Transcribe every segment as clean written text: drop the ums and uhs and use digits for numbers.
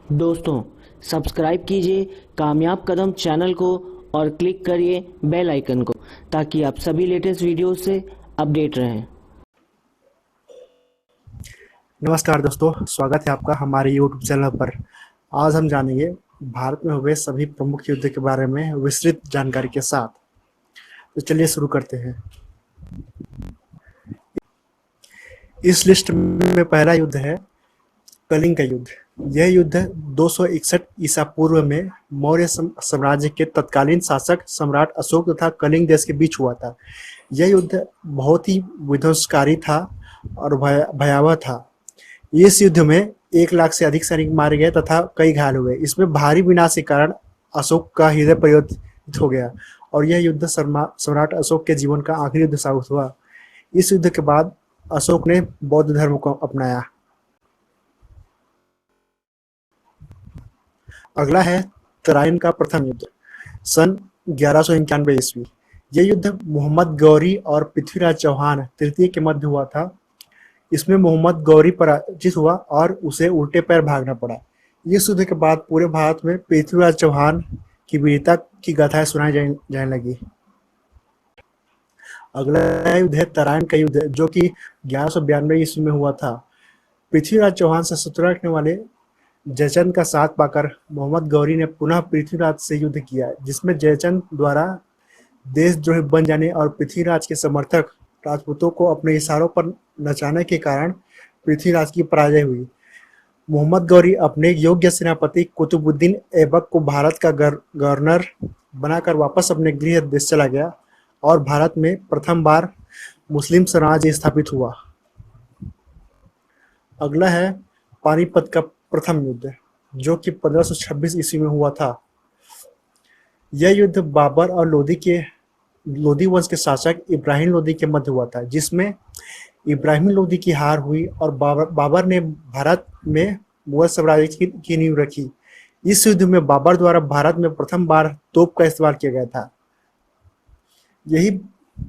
दोस्तों, सब्सक्राइब कीजिए कामयाब कदम चैनल को और क्लिक करिए बेल आइकन को ताकि आप सभी लेटेस्ट वीडियो से अपडेट रहें। नमस्कार दोस्तों, स्वागत है आपका हमारे यूट्यूब चैनल पर। आज हम जानेंगे भारत में हुए सभी प्रमुख युद्ध के बारे में विस्तृत जानकारी के साथ। तो चलिए शुरू करते हैं। इस लिस्ट में पहला युद्ध है कलिंग का युद्ध। यह युद्ध 261 ईसा पूर्व में मौर्य साम्राज्य के तत्कालीन शासक सम्राट अशोक तथा कलिंग देश के बीच हुआ था। यह युद्ध बहुत ही विध्वंसकारी था और भयावह था। इस युद्ध में 1 लाख से अधिक सैनिक मारे गए तथा कई घायल हुए। इसमें भारी विनाश के कारण अशोक का हृदय परिवर्तित हो गया और यह युद्ध सम्राट अशोक के जीवन का आखिरी युद्ध साबित हुआ। इस युद्ध के बाद अशोक ने बौद्ध धर्म को अपनाया। अगला है तराइन का प्रथम युद्ध, सन 1191 ईस्वी। यह युद्ध मोहम्मद गौरी और पृथ्वीराज चौहान तृतीय के मध्य हुआ था। इसमें मोहम्मद गौरी पराजित हुआ और उसे उल्टे पैर भागना पड़ा। इस युद्ध के बाद पूरे भारत में पृथ्वीराज चौहान की वीरता की गाथाएं सुनाई जाने लगी। अगला युद्ध है तराइन का युद्ध, जो कि 1192 ईस्वी में हुआ था। पृथ्वीराज चौहान से शत्रुता रखने वाले जयचंद का साथ पाकर मोहम्मद गौरी ने पुनः पृथ्वीराज से युद्ध किया, जिसमें जयचंद द्वारा देशद्रोही बन जाने और पृथ्वीराज के समर्थक राजपूतों को अपने इशारों पर नचाने के कारण पृथ्वीराज की पराजय हुई। मोहम्मद गौरी अपने योग्य सेनापति कुतुबुद्दीन ऐबक को भारत का गवर्नर बनाकर वापस अपने गृह देश चला गया और भारत में प्रथम बार मुस्लिम साम्राज्य स्थापित हुआ। अगला है पानीपत का प्रथम युद्ध, जो कि 1526 ईस्वी में हुआ था। यह युद्ध बाबर और लोधी वंश के शासक इब्राहिम लोधी के मध्य हुआ था, जिसमें इब्राहिम लोधी की हार हुई और बाबर ने भारत में मुगल साम्राज्य की नींव रखी। इस युद्ध में बाबर द्वारा भारत में प्रथम बार तोप का इस्तेमाल किया गया था। यही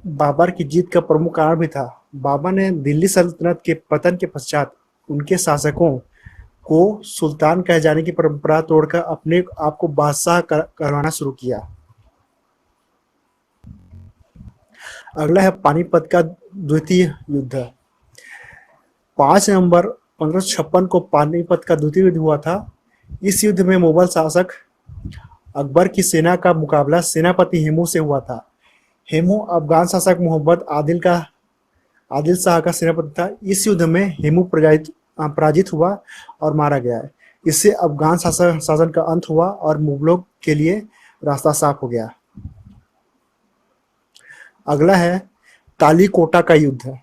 बाबर की जीत का प्रमुख कारण भी था। बाबर ने दिल्ली सल्तनत के पतन के पश्चात उनके शासकों को सुल्तान कहे जाने की परंपरा तोड़कर अपने आप को बादशाह करवाना शुरू किया। अगला है पानीपत का द्वितीय युद्ध। 5 नवंबर 1556 को पानीपत का द्वितीय युद्ध हुआ था। इस युद्ध में मुगल शासक अकबर की सेना का मुकाबला सेनापति हेमू से हुआ था। हेमू अफगान शासक मोहम्मद आदिल शाह का सेनापति था। इस युद्ध में हेमू पराजित हुआ और मारा गया। इससे अफगान शासन का अंत हुआ और मुगलों के लिए रास्ता साफ हो गया। अगला है तालीकोटा का युद्ध,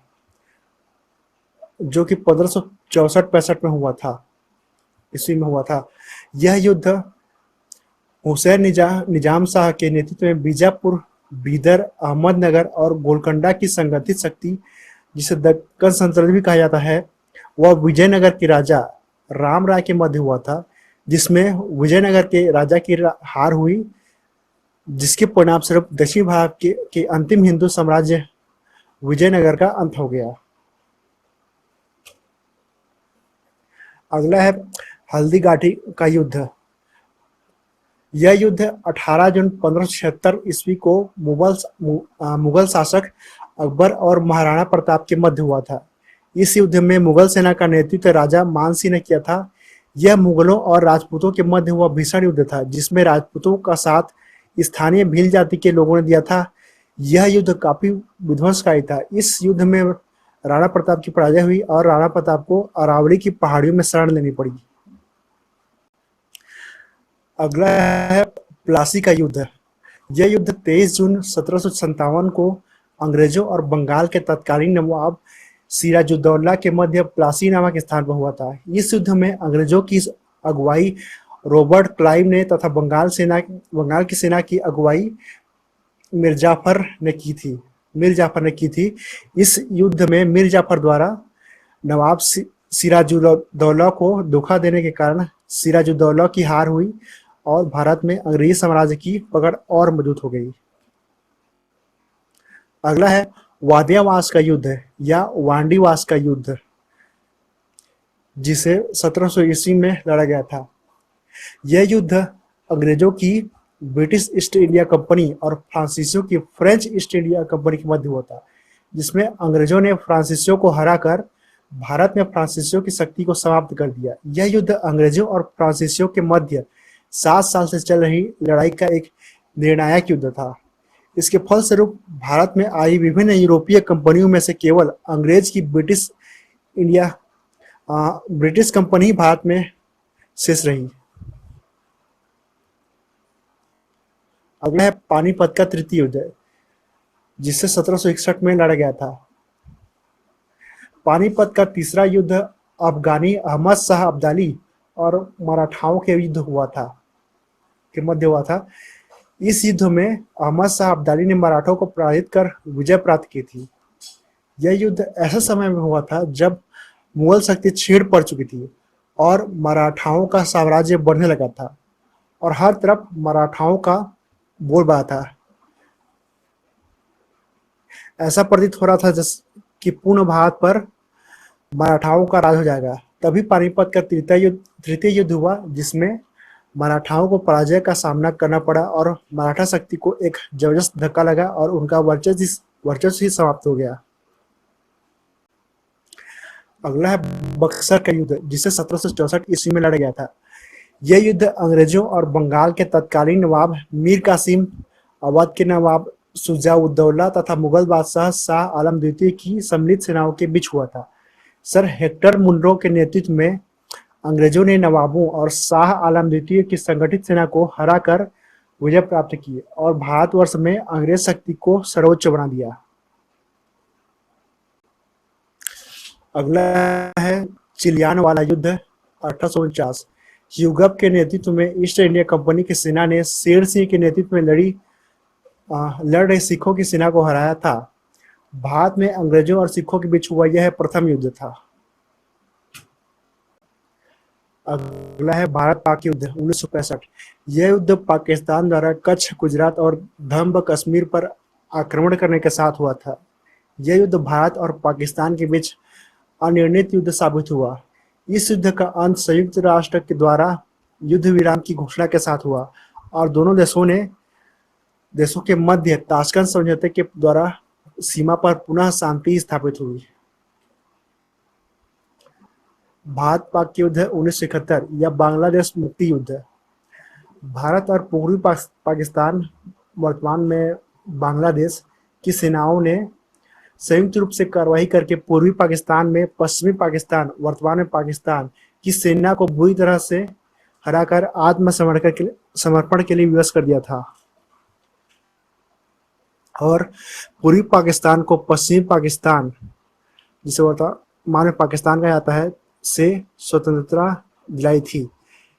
जो कि 1564-65 में हुआ था, ईस्वी में हुआ था। यह युद्ध हुसैन निजाम शाह के नेतृत्व में बीजापुर, बीदर, अहमदनगर और गोलकोंडा की संगठित शक्ति, जिसे दक्कन सल्तनत भी कहा जाता है, वह विजयनगर के राजा राम राय के मध्य हुआ था, जिसमें विजयनगर के राजा की हार हुई, जिसके परिणाम स्वरूप दक्षिण भारत के अंतिम हिंदू साम्राज्य विजयनगर का अंत हो गया। अगला है हल्दीघाटी का युद्ध। यह युद्ध 18 जून 1576 ईस्वी को मुगल शासक अकबर और महाराणा प्रताप के मध्य हुआ था। इस युद्ध में मुगल सेना का नेतृत्व राजा मान सिंह ने किया था। यह मुगलों और राजपूतों के मध्य हुआ भीषण युद्ध था, जिसमें राजपूतों का साथ स्थानीय भील जाति के लोगों ने दिया था। यह युद्ध काफी विध्वंसकारी था। इस युद्ध में राणा प्रताप की पराजय हुई और राणा प्रताप को अरावली की पहाड़ियों में शरण लेनी पड़ी। अगला है प्लासी का युद्ध। यह युद्ध 23 जून 1757 को अंग्रेजों और बंगाल के तत्कालीन नवाब सिराजुद्दौला के मध्य प्लासी नामक स्थान पर हुआ था। इस युद्ध में अंग्रेजों की अगुवाई रॉबर्ट क्लाइव ने तथा बंगाल की सेना की अगुवाई मीर जाफर ने की थी। इस युद्ध में मीर जाफर द्वारा नवाब सिराजुद्दौला को धोखा देने के कारण सिराजुद्दौला की हार हुई और भारत में अंग्रेजी साम्राज्य की पकड़ और मजबूत हो गई। अगला है वादियावास का युद्ध या वांडीवास का युद्ध, जिसे 1700 ईस्वी में लड़ा गया था। यह युद्ध अंग्रेजों की ब्रिटिश ईस्ट इंडिया कंपनी और फ्रांसीसियों की फ्रेंच ईस्ट इंडिया कंपनी के मध्य हुआ था, जिसमें अंग्रेजों ने फ्रांसीसियों को हराकर भारत में फ्रांसीसियों की शक्ति को समाप्त कर दिया। यह युद्ध अंग्रेजों और फ्रांसीसियों के मध्य 7 साल से चल रही लड़ाई का एक निर्णायक युद्ध था। इसके फलस्वरूप भारत में आई विभिन्न यूरोपीय कंपनियों में से केवल अंग्रेज की ब्रिटिश कंपनी भारत में शेष रही। अगला है पानीपत का तृतीय युद्ध, जिसे 1761 में लड़ा गया था। पानीपत का तीसरा युद्ध अफगानी अहमद शाह अब्दाली और मराठाओं के मध्य हुआ था। इस युद्ध में अहमद शाह अब्दाली ने मराठों को पराजित कर विजय प्राप्त की थी। यह युद्ध ऐसे समय में हुआ था जब मुगल शक्ति छीड़ पड़ चुकी थी और मराठाओं का साम्राज्य बढ़ने लगा था और हर तरफ मराठाओं का बोलबाला था। ऐसा प्रतीत हो रहा था जैसे कि पूर्ण भारत पर मराठाओं का राज हो जाएगा। तभी पानीपत का तृतीय युद्ध हुआ, जिसमें मराठाओं को पराजय का सामना करना पड़ा और मराठा शक्ति को एक जबरदस्त धक्का लगा और उनका वर्चस्व ही समाप्त हो गया। अगला है बक्सर का युद्ध, जिसे 1764 ईस्वी में लड़ा गया था। यह युद्ध अंग्रेजों और बंगाल के तत्कालीन नवाब मीर कासिम, अवध के नवाब शुजा-उद-दौला तथा मुगल बादशाह शाह आलम द्वितीय की सम्मिलित सेनाओं के बीच हुआ था। सर हेक्टर मुनरो के नेतृत्व में अंग्रेजों ने नवाबों और शाह आलम द्वितीय की संगठित सेना को हराकर विजय प्राप्त की और भारतवर्ष में अंग्रेज शक्ति को सर्वोच्च बना दिया। अगला है चिलियानवाला युद्ध 1849। ह्यूगअप के नेतृत्व में ईस्ट इंडिया कंपनी की सेना ने शेर सिंह के नेतृत्व में लड़ रहे सिखों की सेना को हराया था। भारत में अंग्रेजों और सिखों के बीच हुआ यह प्रथम युद्ध था। अगला है भारत पाक युद्ध 1965। यह युद्ध पाकिस्तान द्वारा कच्छ, गुजरात और धम्ब कश्मीर पर आक्रमण करने के साथ हुआ था। यह युद्ध भारत और पाकिस्तान के बीच अनिर्णित युद्ध साबित हुआ। इस युद्ध का अंत संयुक्त राष्ट्र के द्वारा युद्ध विराम की घोषणा के साथ हुआ और दोनों देशों के मध्य ताशकंद समझौते के द्वारा सीमा पर पुनः शांति स्थापित हुई। भारत पाक युद्ध 1971 या बांग्लादेश मुक्ति युद्ध। भारत और पूर्वी पाकिस्तान, वर्तमान में बांग्लादेश की सेनाओं ने संयुक्त रूप से कार्रवाई करके पूर्वी पाकिस्तान में पश्चिमी पाकिस्तान, वर्तमान में पाकिस्तान की सेना को बुरी तरह से हराकर आत्मसमर्पण के लिए विवश कर दिया था और पूर्वी पाकिस्तान को पश्चिमी पाकिस्तान, जिसे वर्तमान में पाकिस्तान कहा जाता है, से स्वतंत्रता दिलाई थी।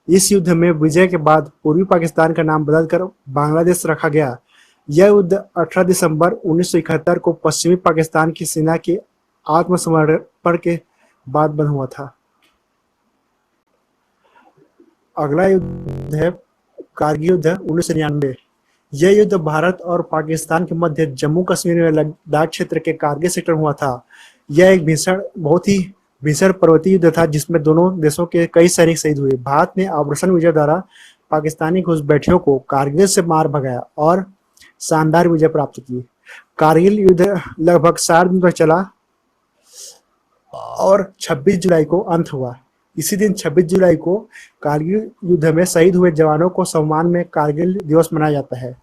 इस युद्ध में विजय के बाद पूर्वी पाकिस्तान का नाम बदलकर बांग्लादेश रखा गया। यह युद्ध 18 दिसंबर 1971 को पश्चिमी पाकिस्तान की सेना के आत्मसमर्पण के बाद बंद हुआ था। अगला युद्ध है कारगिल युद्ध 1999। यह युद्ध भारत और पाकिस्तान के मध्य जम्मू कश्मीर में लद्दाख क्षेत्र के कारगिल सेक्टर में हुआ था। यह एक बहुत ही भीषण पर्वतीय युद्ध था जिसमें दोनों देशों के कई सैनिक शहीद हुए। भारत ने ऑपरेशन विजय द्वारा पाकिस्तानी घुसपैठियों को कारगिल से मार भगाया और शानदार विजय प्राप्त की। कारगिल युद्ध लगभग 4 दिन तक चला और 26 जुलाई को अंत हुआ। इसी दिन 26 जुलाई को कारगिल युद्ध में शहीद हुए जवानों को सम्मान में कारगिल दिवस मनाया जाता है।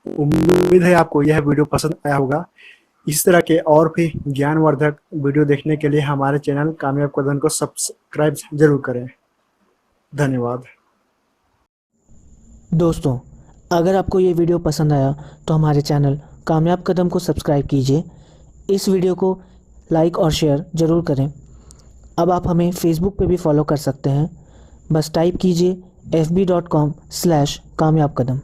उम्मीद है आपको यह वीडियो पसंद आया होगा। इस तरह के और भी ज्ञानवर्धक वीडियो देखने के लिए हमारे चैनल कामयाब कदम को सब्सक्राइब जरूर करें। धन्यवाद। दोस्तों, अगर आपको ये वीडियो पसंद आया तो हमारे चैनल कामयाब कदम को सब्सक्राइब कीजिए। इस वीडियो को लाइक और शेयर ज़रूर करें। अब आप हमें फेसबुक पे भी फॉलो कर सकते हैं। बस टाइप कीजिए fb.com/कामयाब कदम।